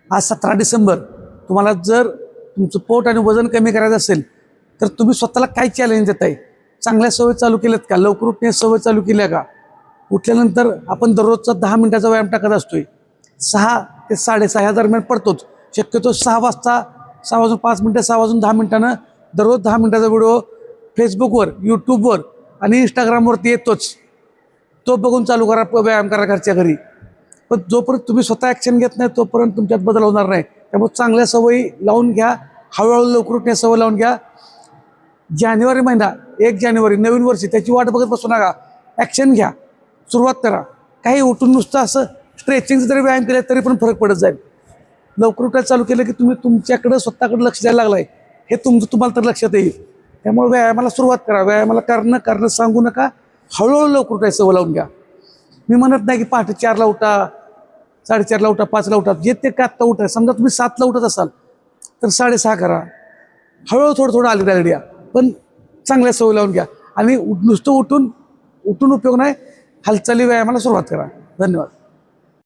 आज 17 डिसेंबर. तुम्हाला जर तुमचं पोट आणि वजन कमी करायचं असेल तर तुम्ही स्वतःला काय चॅलेंज देताय? चांगल्या सवय चालू केल्यात का? लवकर उठण्याची सवय चालू केल्या का? उठल्यानंतर आपण दररोजचा 10 मिनिटाचा व्यायाम टाकत असतोय. 6 ते 6:30 या दरम्यान पडतोच. शक्यतो 6 वाजता, 6 वाजून 5 मिनिटं, 6 वाजून 10 मिनिटानं दररोज 10 मिनिटाचा व्हिडिओ फेसबुकवर, यूट्यूबवर आणि इंस्टाग्रामवरती येतोच. तो बघून चालू करा, व्यायाम करा घरच्या घरी. पण जोपर्यंत तुम्ही स्वतः ॲक्शन घेत नाही तोपर्यंत तुमच्यात बदल होणार नाही. त्यामुळे चांगल्या सवयी लावून घ्या, हळूहळू लवकर उठण्याची सवय लावून घ्या. जानेवारी महिना, 1 जानेवारी नवीन वर्षी, त्याची वाट बघत बसू नका. ॲक्शन घ्या, सुरुवात करा. काही उठून नुसतं असं स्ट्रेचिंगचं जरी व्यायाम केला तरी पण फरक पडत जाईल. लवकर उठायला चालू केलं की तुम्ही तुमच्याकडं स्वतःकडे लक्ष द्यायला लागलाय हे तुम्हाला तर लक्षात येईल. त्यामुळे व्यायामाला सुरुवात करा. व्यायामाला करणं सांगू नका. हळूहळू लवकर उठायची सवय लावून घ्या. मी म्हणत नाही की पहाटे 4ला उठा, 4:30ला उठा, 5ला उठा, जे ते का आत्ता उठा. समजा तुम्ही 7ला उठत असाल तर 6:30 करा. हळूहळू थोडं आली या, पण चांगल्या सवय लावून घ्या. आणि नुसतं उठून उपयोग नाही, हालचाली व्यायामाला सुरुवात करा. धन्यवाद.